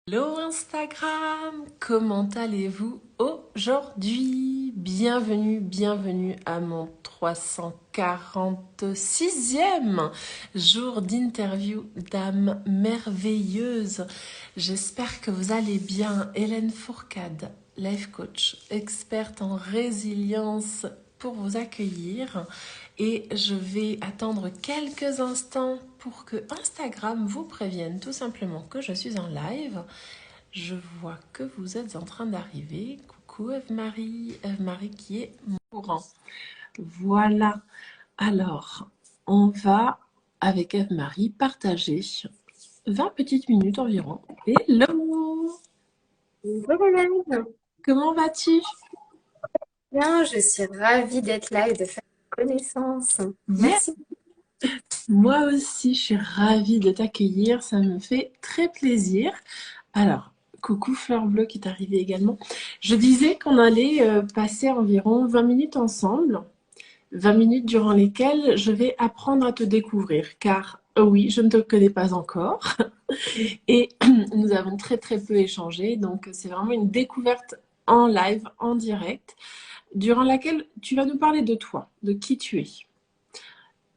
Hello Instagram, comment allez-vous aujourd'hui? Bienvenue à mon 346e jour d'interview d'âme merveilleuse. J'espère que vous allez bien. Hélène Fourcade, life coach, experte en résilience pour vous accueillir. Et je vais attendre quelques instants pour que Instagram vous prévienne tout simplement que je suis en live. Je vois que vous êtes en train d'arriver. Coucou Eve-Marie, Eve-Marie qui est mourant. Voilà. Alors, on va avec Eve-Marie partager 20 petites minutes environ. Hello! Bonjour Hélène. Comment vas-tu? Bien, je suis ravie d'être là et de faire connaissance. Yeah! Merci. Moi aussi, je suis ravie de t'accueillir. Ça me fait très plaisir. Alors, coucou Fleur Bleue qui est arrivée également. Je disais qu'on allait passer environ 20 minutes ensemble. 20 minutes durant lesquelles je vais apprendre à te découvrir. Car oui, je ne te connais pas encore. Et nous avons très peu échangé. Donc, c'est vraiment une découverte en live, en direct, durant laquelle tu vas nous parler de toi, de qui tu es,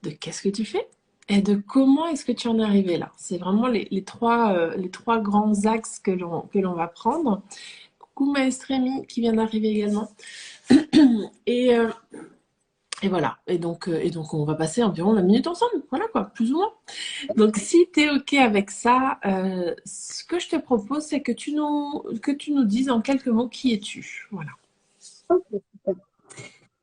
de qu'est-ce que tu fais et de comment est-ce que tu en es arrivé là. C'est vraiment les trois grands axes que l'on va prendre. Coucou Maestrémy qui vient d'arriver également. Et, euh, et voilà. Et donc, on va passer environ 20 minutes ensemble. Voilà quoi, plus ou moins. Donc, si tu es OK avec ça, ce que je te propose, c'est que tu nous dises en quelques mots qui es-tu. Voilà. Ok, super.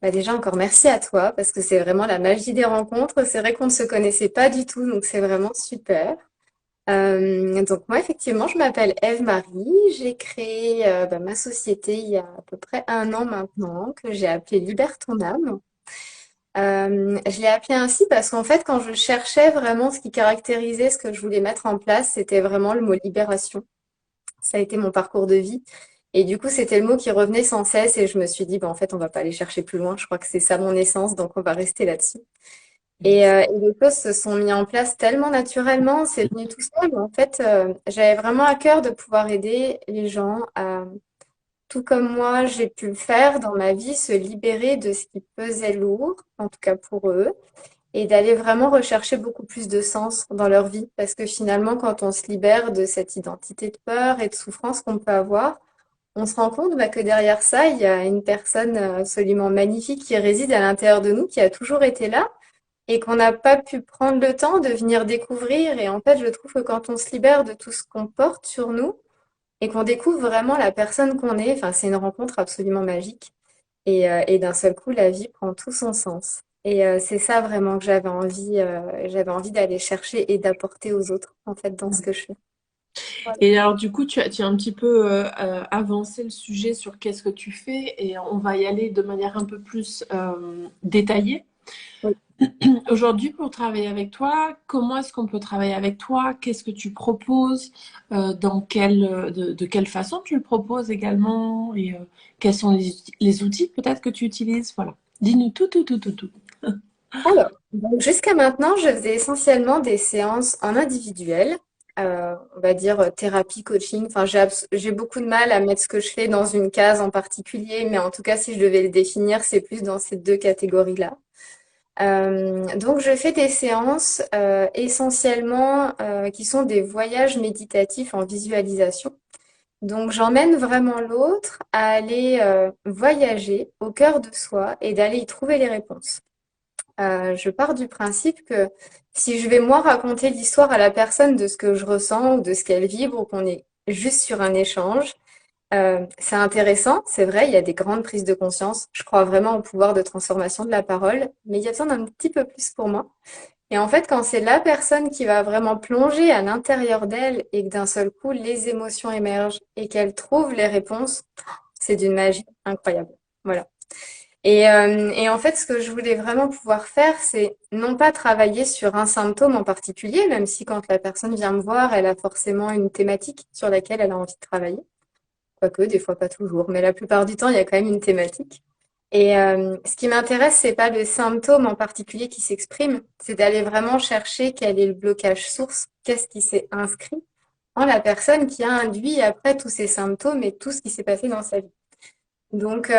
Bah déjà encore merci à toi parce que c'est vraiment la magie des rencontres. C'est vrai qu'on ne se connaissait pas du tout, donc c'est vraiment super. Donc moi effectivement je m'appelle Eve-Marie. J'ai créé ma société il y a à peu près un an maintenant que j'ai appelée Libère ton âme. Je l'ai appelée ainsi parce qu'en fait quand je cherchais vraiment ce qui caractérisait ce que je voulais mettre en place, c'était vraiment le mot libération. Ça a été mon parcours de vie. Et du coup, c'était le mot qui revenait sans cesse. Et je me suis dit, bah, en fait, on va pas aller chercher plus loin. Je crois que c'est ça mon essence. Donc, on va rester là-dessus. Et les choses se sont mis en place tellement naturellement. C'est venu tout seul. En fait, j'avais vraiment à cœur de pouvoir aider les gens à, tout comme moi, j'ai pu le faire dans ma vie, se libérer de ce qui pesait lourd, en tout cas pour eux, et d'aller vraiment rechercher beaucoup plus de sens dans leur vie. Parce que finalement, quand on se libère de cette identité de peur et de souffrance qu'on peut avoir, on se rend compte que derrière ça, il y a une personne absolument magnifique qui réside à l'intérieur de nous, qui a toujours été là et qu'on n'a pas pu prendre le temps de venir découvrir. Et en fait, je trouve que quand on se libère de tout ce qu'on porte sur nous et qu'on découvre vraiment la personne qu'on est, enfin, c'est une rencontre absolument magique. Et d'un seul coup, la vie prend tout son sens. Et c'est ça vraiment que j'avais envie d'aller chercher et d'apporter aux autres, en fait, dans ce que je fais. Voilà. Et alors, du coup, tu as un petit peu avancé le sujet sur qu'est-ce que tu fais et on va y aller de manière un peu plus détaillée. Oui. Aujourd'hui, pour travailler avec toi, comment est-ce qu'on peut travailler avec toi? Qu'est-ce que tu proposes? De quelle façon tu le proposes également? Et quels sont les outils peut-être que tu utilises? Voilà. Dis-nous tout. Alors, donc jusqu'à maintenant, je faisais essentiellement des séances en individuel, on va dire thérapie, coaching. Enfin, j'ai beaucoup de mal à mettre ce que je fais dans une case en particulier, mais en tout cas, si je devais le définir, c'est plus dans ces deux catégories-là. Donc, je fais des séances essentiellement qui sont des voyages méditatifs en visualisation. Donc, j'emmène vraiment l'autre à aller voyager au cœur de soi et d'aller y trouver les réponses. Je pars du principe que si je vais moi raconter l'histoire à la personne de ce que je ressens ou de ce qu'elle vibre ou qu'on est juste sur un échange, c'est intéressant, c'est vrai, il y a des grandes prises de conscience. Je crois vraiment au pouvoir de transformation de la parole, mais il y a besoin d'un petit peu plus pour moi. Et en fait, quand c'est la personne qui va vraiment plonger à l'intérieur d'elle et que d'un seul coup, les émotions émergent et qu'elle trouve les réponses, c'est d'une magie incroyable. Voilà. Et en fait, ce que je voulais vraiment pouvoir faire, c'est non pas travailler sur un symptôme en particulier, même si quand la personne vient me voir, elle a forcément une thématique sur laquelle elle a envie de travailler. Quoique, des fois pas toujours, mais la plupart du temps, il y a quand même une thématique. Et ce qui m'intéresse, c'est pas le symptôme en particulier qui s'exprime, c'est d'aller vraiment chercher quel est le blocage source, qu'est-ce qui s'est inscrit la personne qui a induit après tous ces symptômes et tout ce qui s'est passé dans sa vie. Donc,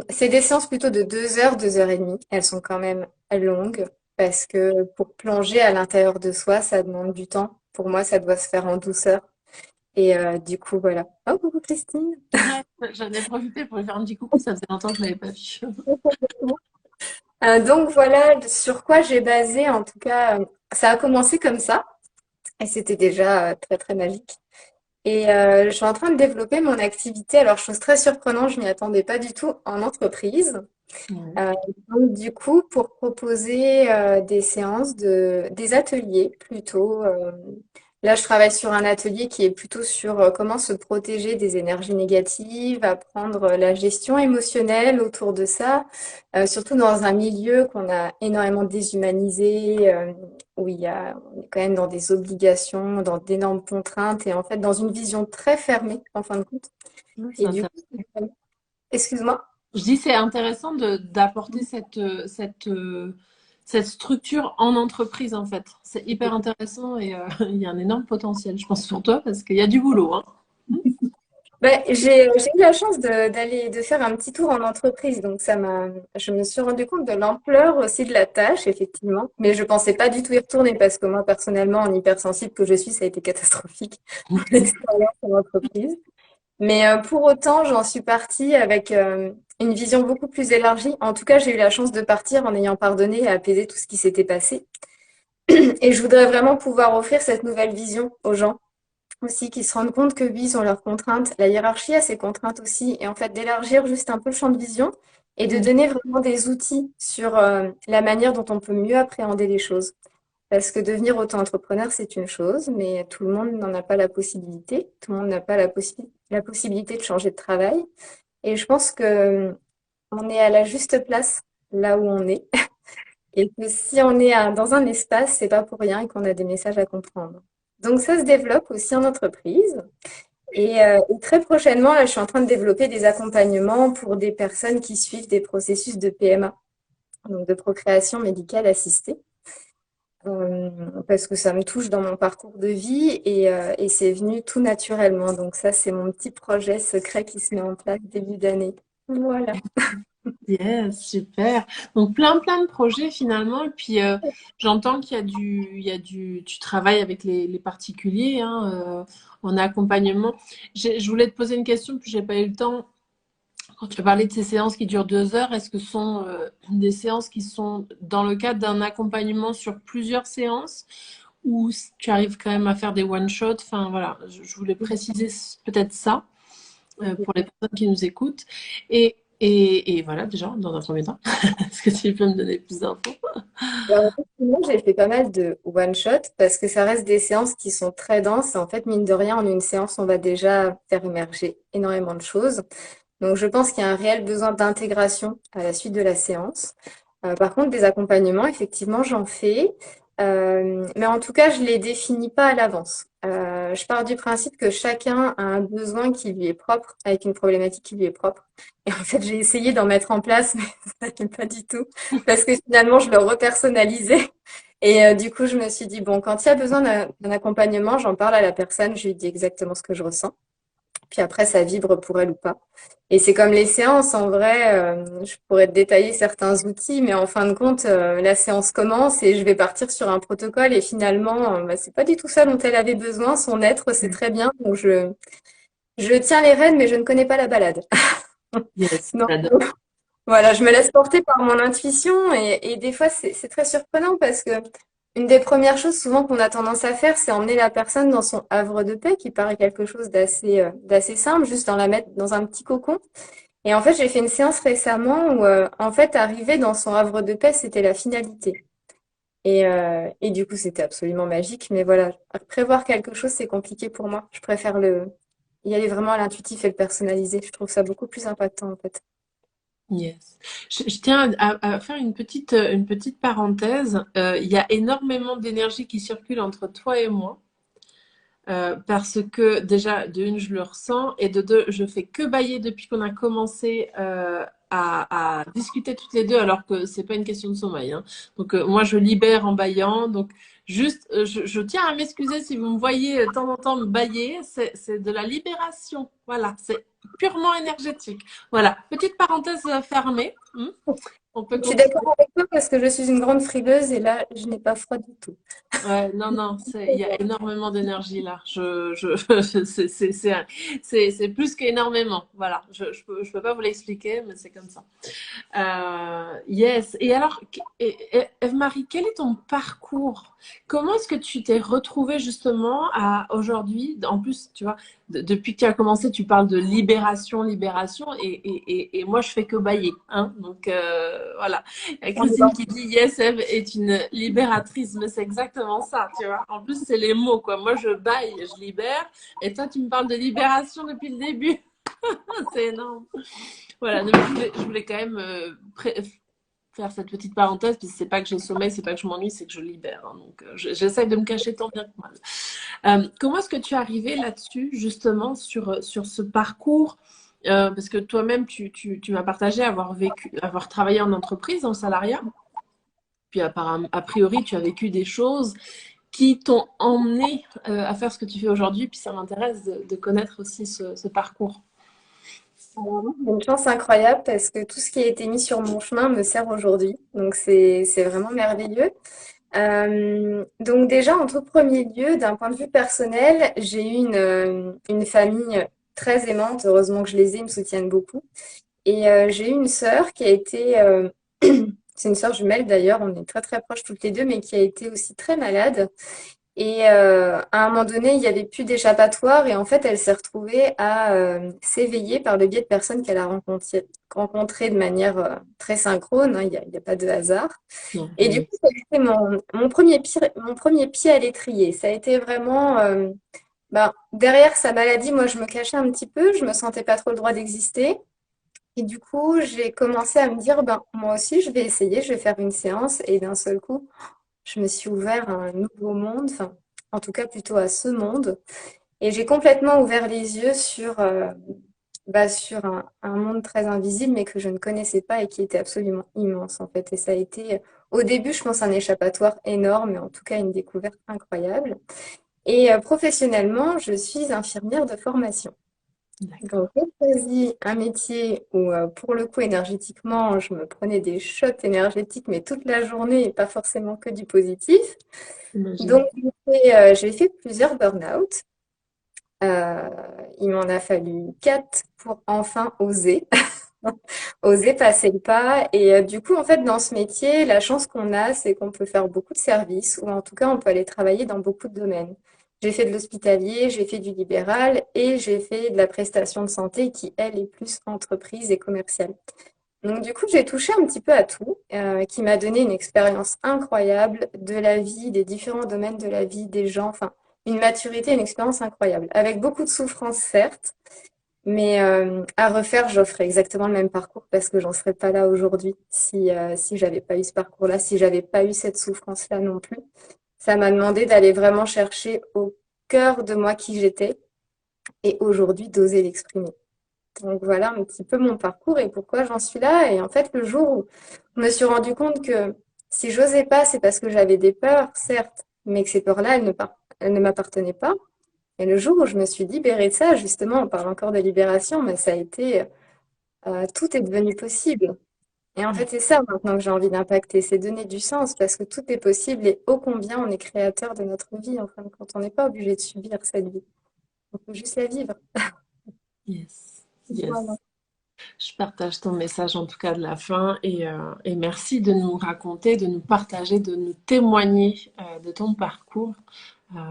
c'est des séances plutôt de 2 heures, 2 heures et demie. Elles sont quand même longues parce que pour plonger à l'intérieur de soi, ça demande du temps. Pour moi, ça doit se faire en douceur. Et du coup, voilà. Oh, coucou Christine. Ouais, j'en ai profité pour lui faire un petit coucou, ça faisait longtemps que je ne l'avais pas vu. Donc voilà sur quoi j'ai basé, en tout cas, ça a commencé comme ça et c'était déjà très très magique. Et je suis en train de développer mon activité. Alors, chose très surprenante, je m'y attendais pas du tout en entreprise. Ouais. Euh, donc, du coup, pour proposer des séances des ateliers plutôt. Là, je travaille sur un atelier qui est plutôt sur comment se protéger des énergies négatives, apprendre la gestion émotionnelle autour de ça, surtout dans un milieu qu'on a énormément déshumanisé, où on est quand même dans des obligations, dans d'énormes contraintes et en fait dans une vision très fermée en fin de compte. Ouais, c'est Et du coup, intéressant. excuse-moi. Je dis c'est intéressant d'apporter cette structure en entreprise en fait. C'est hyper intéressant et il y a un énorme potentiel, je pense, pour toi parce qu'il y a du boulot, hein. Ben, j'ai eu la chance de faire un petit tour en entreprise, donc je me suis rendu compte de l'ampleur aussi de la tâche, effectivement. Mais je pensais pas du tout y retourner parce que moi, personnellement, en hypersensible que je suis, ça a été catastrophique pour l'expérience en entreprise. Mais pour autant, j'en suis partie avec une vision beaucoup plus élargie. En tout cas, j'ai eu la chance de partir en ayant pardonné et apaisé tout ce qui s'était passé. Et je voudrais vraiment pouvoir offrir cette nouvelle vision aux gens aussi, qui se rendent compte que oui, ils ont leurs contraintes. La hiérarchie a ses contraintes aussi. Et en fait, d'élargir juste un peu le champ de vision et de Mm. donner vraiment des outils sur la manière dont on peut mieux appréhender les choses. Parce que devenir auto-entrepreneur, c'est une chose, mais tout le monde n'en a pas la possibilité. Tout le monde n'a pas la possibilité de changer de travail. Et je pense que on est à la juste place là où on est. Et que si on est dans un espace, c'est pas pour rien et qu'on a des messages à comprendre. Donc ça se développe aussi en entreprise. Et très prochainement, là, je suis en train de développer des accompagnements pour des personnes qui suivent des processus de PMA, donc de procréation médicale assistée, parce que ça me touche dans mon parcours de vie et c'est venu tout naturellement. Donc ça, c'est mon petit projet secret qui se met en place début d'année. Voilà. Yes, super. Donc plein de projets finalement. Et puis j'entends qu'il y a tu travailles avec les particuliers hein, en accompagnement. Je voulais te poser une question, puis j'ai pas eu le temps. Quand tu as parlé de ces séances qui durent 2 heures, est-ce que ce sont des séances qui sont dans le cadre d'un accompagnement sur plusieurs séances ou tu arrives quand même à faire des one-shots? Enfin voilà, je voulais préciser peut-être ça pour les personnes qui nous écoutent. Et voilà, déjà, dans un premier temps, est-ce que tu peux me donner plus d'infos? Alors, effectivement, j'ai fait pas mal de one-shot parce que ça reste des séances qui sont très denses. Et en fait, mine de rien, en une séance, on va déjà faire émerger énormément de choses. Donc, je pense qu'il y a un réel besoin d'intégration à la suite de la séance. Par contre, des accompagnements, effectivement, j'en fais. Mais en tout cas, je les définis pas à l'avance. Je pars du principe que chacun a un besoin qui lui est propre, avec une problématique qui lui est propre. Et en fait, j'ai essayé d'en mettre en place, mais ça n'est pas du tout. Parce que finalement, je le repersonnalisais. Et du coup, je me suis dit, bon, quand il y a besoin d'un accompagnement, j'en parle à la personne, je lui dis exactement ce que je ressens. Puis après, ça vibre pour elle ou pas. Et c'est comme les séances, en vrai, je pourrais te détailler certains outils, mais en fin de compte, la séance commence et je vais partir sur un protocole et finalement, bah, c'est pas du tout ça dont elle avait besoin. Son être, c'est très bien. Donc je tiens les rênes, mais je ne connais pas la balade. Yes, Donc, j'adore. voilà, je me laisse porter par mon intuition et des fois, c'est très surprenant parce que une des premières choses souvent qu'on a tendance à faire, c'est emmener la personne dans son havre de paix, qui paraît quelque chose d'assez simple, juste dans la mettre dans un petit cocon. Et en fait, j'ai fait une séance récemment où, en fait, arriver dans son havre de paix, c'était la finalité. Et du coup, c'était absolument magique. Mais voilà, prévoir quelque chose, c'est compliqué pour moi. Je préfère y aller vraiment à l'intuitif et le personnaliser. Je trouve ça beaucoup plus impactant, en fait. Yes. Je tiens à faire une petite parenthèse. Il y a énormément d'énergie qui circule entre toi et moi. Parce que déjà, de une, je le ressens, et de deux, je fais que bailler depuis qu'on a commencé à discuter toutes les deux alors que c'est pas une question de sommeil, hein. Donc moi je libère en bâillant. Donc juste, je tiens à m'excuser si vous me voyez de temps en temps me bâiller. C'est de la libération. Voilà, c'est purement énergétique. Voilà, petite parenthèse fermée. On peut Je suis continuer. d'accord avec toi parce que je suis une grande frileuse et là, je n'ai pas froid du tout. Ouais, non, non, il y a énormément d'énergie là. C'est plus qu'énormément. Voilà, je peux pas vous l'expliquer, mais c'est comme ça. Yes. Et alors, Eve-Marie, quel est ton parcours? Comment est-ce que tu t'es retrouvée justement à aujourd'hui? En plus, tu vois, depuis que tu as commencé, tu parles de libération, libération, et moi, je fais que bailler, hein. Donc, voilà. Il y a On est Christine qui dit, yes, Eve est une libératrice, mais c'est exactement ça, tu vois. En plus, c'est les mots, quoi. Moi, je baille, je libère, et toi, tu me parles de libération depuis le début. C'est énorme. Voilà, donc je voulais quand même faire cette petite parenthèse, parce que c'est pas que j'ai sommeil, c'est pas que je m'ennuie, c'est que je libère, hein. Donc j'essaie de me cacher tant bien que mal. Comment est-ce que tu es arrivé là-dessus, justement, sur ce parcours? Parce que toi-même, tu m'as partagé avoir travaillé en entreprise, en salariat, puis a priori, tu as vécu des choses qui t'ont emmené à faire ce que tu fais aujourd'hui, puis ça m'intéresse de connaître aussi ce parcours. J'ai une chance incroyable parce que tout ce qui a été mis sur mon chemin me sert aujourd'hui. Donc c'est vraiment merveilleux. Donc déjà, en tout premier lieu, d'un point de vue personnel, j'ai eu une famille très aimante. Heureusement que je les ai, ils me soutiennent beaucoup. Et j'ai eu une sœur qui a été, c'est une sœur jumelle d'ailleurs, on est très très proches toutes les deux, mais qui a été aussi très malade. Et à un moment donné, il n'y avait plus d'échappatoire et en fait, elle s'est retrouvée à s'éveiller par le biais de personnes qu'elle a rencontrées de manière très synchrone, hein, il y a pas de hasard. Et du Ouais. coup, ça a été mon premier pied à l'étrier. Ça a été vraiment, derrière sa maladie, moi, je me cachais un petit peu, je me sentais pas trop le droit d'exister. Et du coup, j'ai commencé à me dire, ben, moi aussi, je vais essayer, je vais faire une séance. Et d'un seul coup, je me suis ouvert à un nouveau monde, enfin, en tout cas plutôt à ce monde. Et j'ai complètement ouvert les yeux sur un monde très invisible, mais que je ne connaissais pas et qui était absolument immense, en fait. Et ça a été, au début, je pense, un échappatoire énorme, mais en tout cas une découverte incroyable. Et professionnellement, je suis infirmière de formation. D'accord. Donc, j'ai choisi un métier où, pour le coup, énergétiquement, je me prenais des shots énergétiques, mais toute la journée, et pas forcément que du positif. J'imagine. Donc, j'ai fait plusieurs burn-out. Euh, il m'en a fallu 4 pour enfin oser, oser passer le pas. Et du coup, en fait, dans ce métier, la chance qu'on a, c'est qu'on peut faire beaucoup de services, ou en tout cas, on peut aller travailler dans beaucoup de domaines. J'ai fait de l'hospitalier, j'ai fait du libéral et j'ai fait de la prestation de santé qui, elle, est plus entreprise et commerciale. Donc, du coup, j'ai touché un petit peu à tout, qui m'a donné une expérience incroyable de la vie, des différents domaines de la vie des gens. Enfin, une maturité, une expérience incroyable. Avec beaucoup de souffrance, certes, mais à refaire, j'offre exactement le même parcours parce que j'en serais pas là aujourd'hui si j'avais pas eu ce parcours-là, si j'avais pas eu cette souffrance-là non plus. Ça m'a demandé d'aller vraiment chercher au cœur de moi qui j'étais et aujourd'hui d'oser l'exprimer. Donc voilà un petit peu mon parcours et pourquoi j'en suis là. Et en fait, le jour où je me suis rendu compte que si j'osais pas, c'est parce que j'avais des peurs, certes, mais que ces peurs-là, elles ne m'appartenaient pas. Et le jour où je me suis libérée de ça, justement, on parle encore de libération, mais ça a été, tout est devenu possible. Et en fait, c'est ça maintenant que j'ai envie d'impacter, c'est donner du sens parce que tout est possible et ô combien on est créateur de notre vie. En fin de compte, on n'est pas obligé de subir cette vie. On peut juste la vivre. Yes. Voilà. Yes. Je partage ton message en tout cas de la fin et merci de nous raconter, de nous partager, de nous témoigner de ton parcours.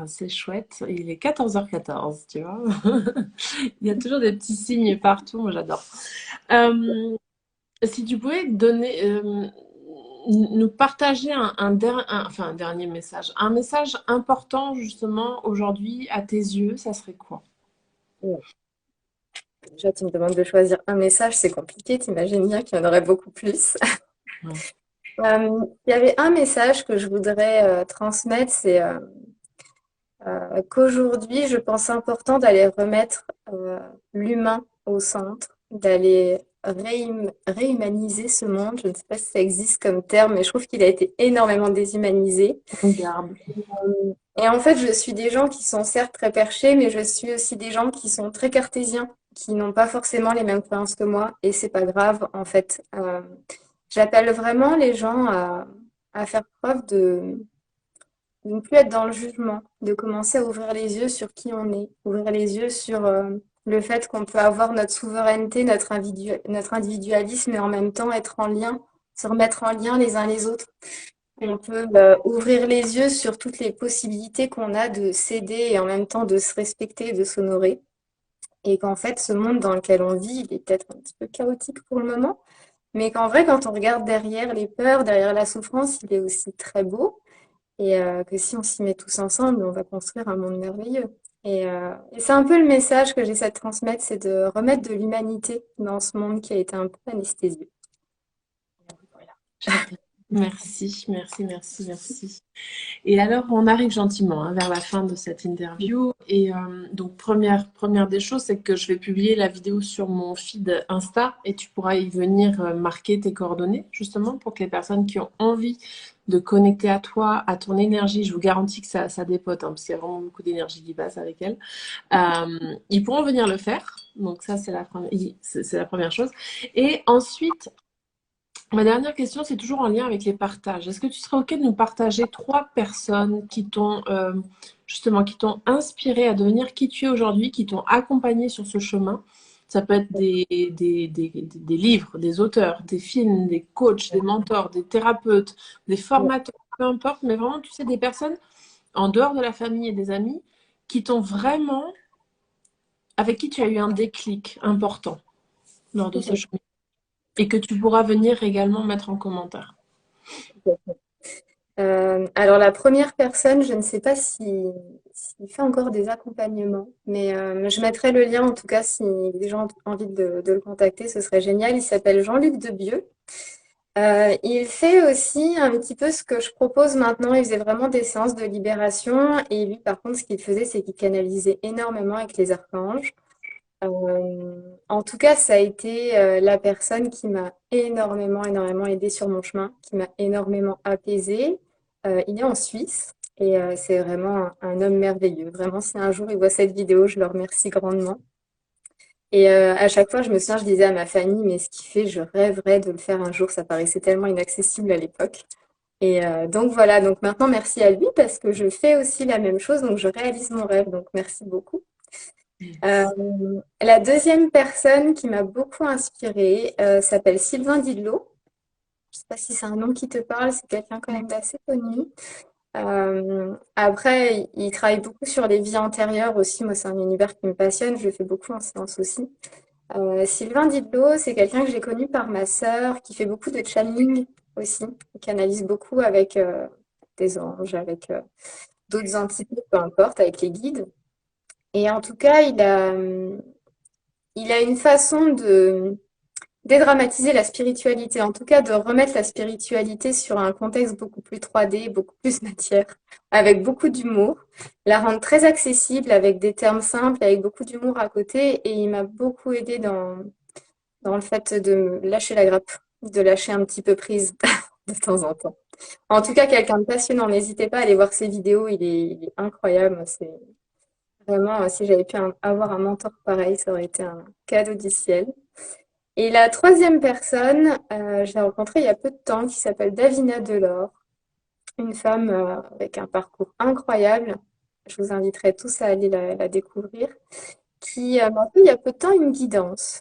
C'est chouette. Il est 14h14, tu vois. Il y a toujours des petits signes partout, moi j'adore. Euh, Si tu pouvais donner, nous partager enfin, un dernier message, un message important justement aujourd'hui à tes yeux, ça serait quoi? Ouais. Déjà, tu me demandes de choisir un message, c'est compliqué. T'imagines bien qu'il y en aurait beaucoup plus. Ouais. Il y avait un message que je voudrais transmettre, c'est qu'aujourd'hui, je pense important d'aller remettre l'humain au centre, d'aller réhumaniser ce monde. Je ne sais pas si ça existe comme terme, mais je trouve qu'il a été énormément déshumanisé. Regarde. Et en fait, je suis des gens qui sont certes très perchés, mais je suis aussi des gens qui sont très cartésiens, qui n'ont pas forcément les mêmes croyances que moi, et c'est pas grave, en fait. J'appelle vraiment les gens à faire preuve de ne plus être dans le jugement, de commencer à ouvrir les yeux sur qui on est, ouvrir les yeux sur le fait qu'on peut avoir notre souveraineté, notre individualisme et en même temps être en lien, se remettre en lien les uns les autres. On peut ouvrir les yeux sur toutes les possibilités qu'on a de s'aider et en même temps de se respecter et de s'honorer. Et qu'en fait, ce monde dans lequel on vit, il est peut-être un petit peu chaotique pour le moment, mais qu'en vrai, quand on regarde derrière les peurs, derrière la souffrance, il est aussi très beau et que si on s'y met tous ensemble, on va construire un monde merveilleux. Et c'est un peu le message que j'essaie de transmettre, c'est de remettre de l'humanité dans ce monde qui a été un peu anesthésié. Voilà. J'adore. Merci, merci, merci, merci. Et alors, on arrive gentiment hein, vers la fin de cette interview. Et donc, première des choses, c'est que je vais publier la vidéo sur mon feed Insta et tu pourras y venir marquer tes coordonnées, justement, pour que les personnes qui ont envie de connecter à toi, à ton énergie, je vous garantis que ça dépote, hein, parce qu'il y a vraiment beaucoup d'énergie qui passe avec elle, ils pourront venir le faire. Donc ça, c'est la première chose. Et ensuite, ma dernière question, c'est toujours en lien avec les partages. Est-ce que tu serais OK de nous partager 3 personnes qui t'ont justement qui t'ont inspiré à devenir qui tu es aujourd'hui, qui t'ont accompagné sur ce chemin? Ça peut être des livres, des auteurs, des films, des coachs, des mentors, des thérapeutes, des formateurs, peu importe, mais vraiment, tu sais, des personnes en dehors de la famille et des amis qui t'ont vraiment, avec qui tu as eu un déclic important lors de ce chemin et que tu pourras venir également mettre en commentaire. Alors la première personne, je ne sais pas s'il fait encore des accompagnements, mais je mettrai le lien en tout cas si des gens ont envie de le contacter, ce serait génial. Il s'appelle Jean-Luc Debieux. Il fait aussi un petit peu ce que je propose maintenant. Il faisait vraiment des séances de libération et lui, par contre, ce qu'il faisait, c'est qu'il canalisait énormément avec les archanges. En tout cas, ça a été la personne qui m'a énormément aidée sur mon chemin, qui m'a énormément apaisée. Il est en Suisse et c'est vraiment un homme merveilleux. Vraiment, si un jour il voit cette vidéo, je le remercie grandement. Et à chaque fois, je me souviens, je disais à ma famille, mais ce qu'il fait, je rêverais de le faire un jour. Ça paraissait tellement inaccessible à l'époque. Et donc voilà, donc maintenant, merci à lui parce que je fais aussi la même chose, donc je réalise mon rêve. Donc merci beaucoup. Euh, la deuxième personne qui m'a beaucoup inspirée s'appelle Sylvain Didlot. Je ne sais pas si c'est un nom qui te parle, c'est quelqu'un quand même d'assez connu. Après, il travaille beaucoup sur les vies antérieures aussi. Moi, c'est un univers qui me passionne. Je le fais beaucoup en séance aussi. Sylvain Didlot, c'est quelqu'un que j'ai connu par ma sœur, qui fait beaucoup de channeling aussi, qui analyse beaucoup avec des anges, avec d'autres entités, peu importe, avec les guides. Et en tout cas, il a une façon de dédramatiser la spiritualité, en tout cas de remettre la spiritualité sur un contexte beaucoup plus 3D, beaucoup plus matière, avec beaucoup d'humour, la rendre très accessible avec des termes simples, avec beaucoup d'humour à côté, et il m'a beaucoup aidé dans le fait de me lâcher la grappe, de lâcher un petit peu prise de temps en temps. En tout cas, quelqu'un de passionnant, n'hésitez pas à aller voir ses vidéos, il est incroyable, c'est vraiment, si j'avais pu avoir un mentor pareil, ça aurait été un cadeau du ciel. Et la troisième personne, je l'ai rencontrée il y a peu de temps, qui s'appelle Davina Delors, une femme avec un parcours incroyable. Je vous inviterai tous à aller la découvrir, qui m'a fait il y a peu de temps une guidance.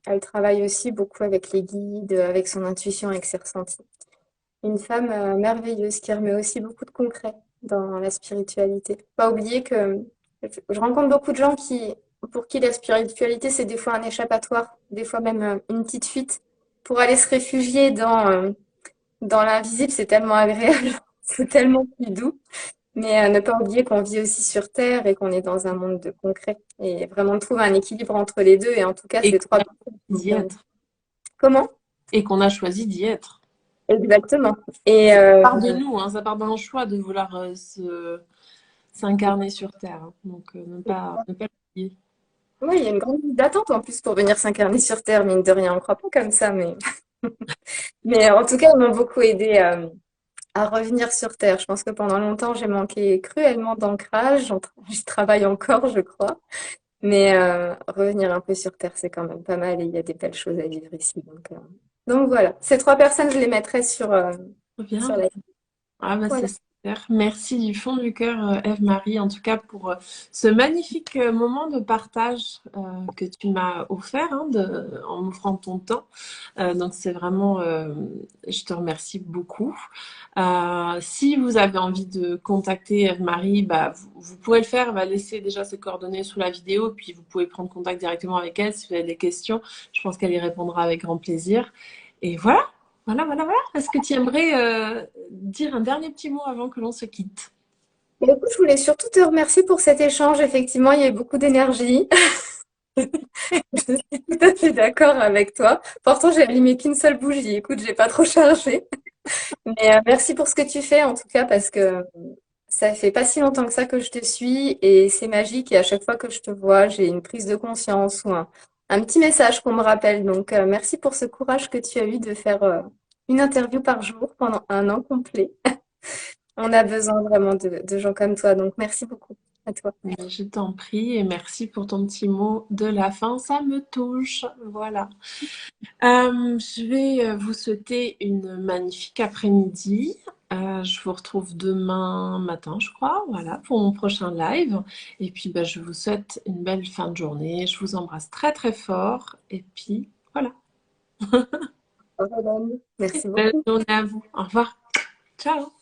Elle travaille aussi beaucoup avec les guides, avec son intuition, avec ses ressentis. Une femme merveilleuse qui remet aussi beaucoup de concret dans la spiritualité. Pas oublier que je rencontre beaucoup de gens pour qui la spiritualité, c'est des fois un échappatoire, des fois même une petite fuite. Pour aller se réfugier dans l'invisible, c'est tellement agréable, c'est tellement plus doux. Mais ne pas oublier qu'on vit aussi sur Terre et qu'on est dans un monde de concret. Et vraiment de trouver un équilibre entre les deux. Et en tout cas, Et ces qu'on trois a personnes choisi qui d'y être. Comment? Et qu'on a choisi d'y être. Exactement. Et Ça part de nous, hein, ça part d'un choix de vouloir s'incarner sur Terre. Hein. Donc, ne pas l'oublier. Oui, il y a une grande liste d'attente en plus pour venir s'incarner sur Terre, mine de rien. On ne croit pas comme ça, mais, mais en tout cas, ils m'ont beaucoup aidé à revenir sur Terre. Je pense que pendant longtemps, j'ai manqué cruellement d'ancrage. J'y travaille encore, je crois. Mais revenir un peu sur Terre, c'est quand même pas mal et il y a des belles choses à vivre ici. Donc voilà, ces trois personnes, je les mettrai sur Bien. la... Ah bah c'est Voilà. super. Merci du fond du cœur, Eve-Marie, en tout cas pour ce magnifique moment de partage que tu m'as offert hein, en m'offrant ton temps. Donc c'est vraiment, je te remercie beaucoup. Si vous avez envie de contacter Eve-Marie, bah, vous pouvez le faire. Elle va laisser déjà ses coordonnées sous la vidéo, puis vous pouvez prendre contact directement avec elle si vous avez des questions. Je pense qu'elle y répondra avec grand plaisir. Et voilà. Voilà, voilà, voilà. Est-ce que tu aimerais dire un dernier petit mot avant que l'on se quitte? Et du coup, je voulais surtout te remercier pour cet échange. Effectivement, il y a eu beaucoup d'énergie. Je suis tout à fait d'accord avec toi. Pourtant, j'ai allumé qu'une seule bougie. Écoute, j'ai pas trop chargé. Mais merci pour ce que tu fais, en tout cas, parce que ça fait pas si longtemps que ça que je te suis et c'est magique. Et à chaque fois que je te vois, j'ai une prise de conscience ou un petit message qu'on me rappelle. Donc, merci pour ce courage que tu as eu de faire une interview par jour pendant un an complet. On a besoin vraiment de gens comme toi. Donc, merci beaucoup à toi. Je t'en prie et merci pour ton petit mot de la fin. Ça me touche. Voilà. Je vais vous souhaiter une magnifique après-midi. Je vous retrouve demain matin, je crois, voilà, pour mon prochain live. Et puis, bah, je vous souhaite une belle fin de journée. Je vous embrasse très, très fort. Et puis, voilà. Au revoir. Merci Belle beaucoup. journée à vous. Au revoir. Ciao.